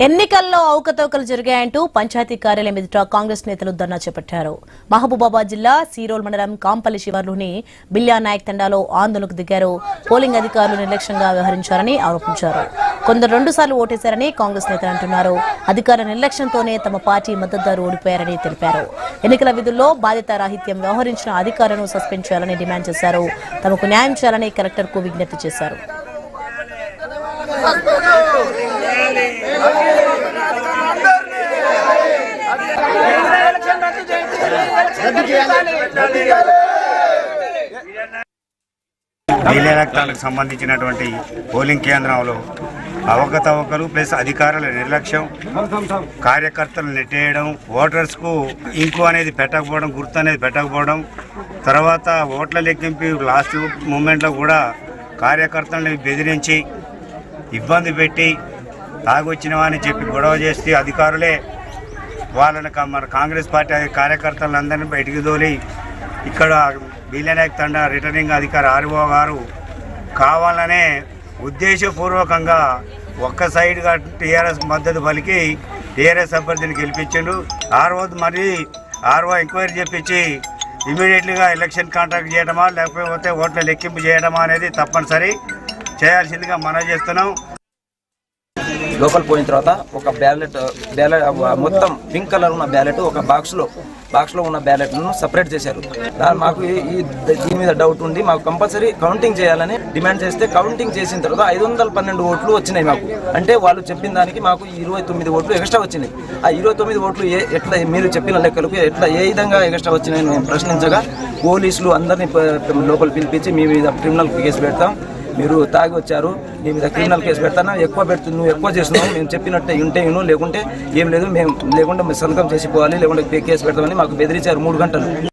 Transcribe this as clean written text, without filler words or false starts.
ఎన్నికల్లో అవకతవకలు జరిగాయంటూ పంచాయతీ కార్యాలయం ఎదుట కాంగ్రెస్ నేతలు ధర్నా చేపట్టారు. మహబూబాబాద్ జిల్లా సీరోల్ మండలం కాంపల్లి శివార్లోని బిల్లా నాయక్ తండాలో ఆందోళనకు దిగారు. పోలింగ్ అధికారులు నిర్లక్ష్యంగా వ్యవహరించారని ఆరోపించారు. కొందరు 2 సార్లు ఓటేశారని కాంగ్రెస్ నేతలు అంటున్నారు. అధికారుల నిర్లక్ష్యంతోనే తమ పార్టీ మద్దతుదారు ఓడిపోయారని తెలిపారు. ఎన్నికల విధుల్లో బాధ్యతారాహిత్యం వ్యవహరించిన అధికారులను సస్పెండ్ చేయాలని డిమాండ్ చేశారు. తమకు న్యాయం చేయాలని కలెక్టర్కు విజ్ఞప్తి చేశారు. రక్తాలకు సంబంధించినటువంటి పోలింగ్ కేంద్రంలో అవకతవకలు ప్లస్ అధికారుల నిర్లక్ష్యం, కార్యకర్తలు నెట్టేయడం, ఓటర్స్కు ఇంకు అనేది పెట్టకపోవడం, గుర్తు అనేది పెట్టకపోవడం, తర్వాత ఓట్ల లెక్కింపు లాస్ట్ మూమెంట్లో కూడా కార్యకర్తలను బెదిరించి ఇబ్బంది పెట్టి తాగొచ్చినవా అని చెప్పి గొడవ చేస్తే అధికారులే వాళ్ళని మన కాంగ్రెస్ పార్టీ కార్యకర్తలందరినీ బయటికి తోలి ఇక్కడ బిల్లానాయక్ తండా రిటర్నింగ్ అధికారి ఆర్ఓ గారు కావాలనే ఉద్దేశపూర్వకంగా ఒక్క సైడ్గా టీఆర్ఎస్ మద్దతు పలికి టీఆర్ఎస్ అభ్యర్థిని గెలిపించిండు. ఆర్ఓ ఎంక్వైరీ చేపించి ఇమీడియట్లీగా ఎలక్షన్ కాంటాక్ట్ చేయడమా లేకపోతే ఓట్ల లెక్కింపు చేయడమా అనేది తప్పనిసరి చేయాల్సిందిగా మనం చేస్తున్నాం. లోపల పోయిన తర్వాత ఒక బ్యాలెట్ మొత్తం పింక్ కలర్ ఉన్న బ్యాలెట్ ఒక బాక్స్లో ఉన్న బ్యాలెట్లను సపరేట్ చేశారు. మాకు దీని మీద డౌట్ ఉంది. మాకు కంపల్సరీ కౌంటింగ్ చేయాలని డిమాండ్ చేస్తే కౌంటింగ్ చేసిన తర్వాత 512 ఓట్లు వచ్చినాయి మాకు. అంటే వాళ్ళు చెప్పిన దానికి మాకు 29 ఓట్లు ఎక్స్ట్రా వచ్చినాయి. ఆ 29 ఓట్లు ఎట్లా మీరు చెప్పిన లెక్కలకు ఎట్లా ఏ విధంగా ఎక్స్ట్రా వచ్చినాయని మేము ప్రశ్నించగా పోలీసులు అందరినీ లోపల పిలిపించి మీ మీద క్రిమినల్ కేసు పెడతాం, మీరు తాగి వచ్చారు, నీ మీద క్రిమినల్ కేసు పెడతాను, నువ్వు ఎక్కువ చేస్తున్నావు, మేము చెప్పినట్టే ఉంటే లేకుంటే ఏం లేదు, మేము లేకుంటే సంతకం చేసిపోవాలి, లేకుంటే కేసు పెడతామని మాకు బెదిరించారు 3 గంటలు.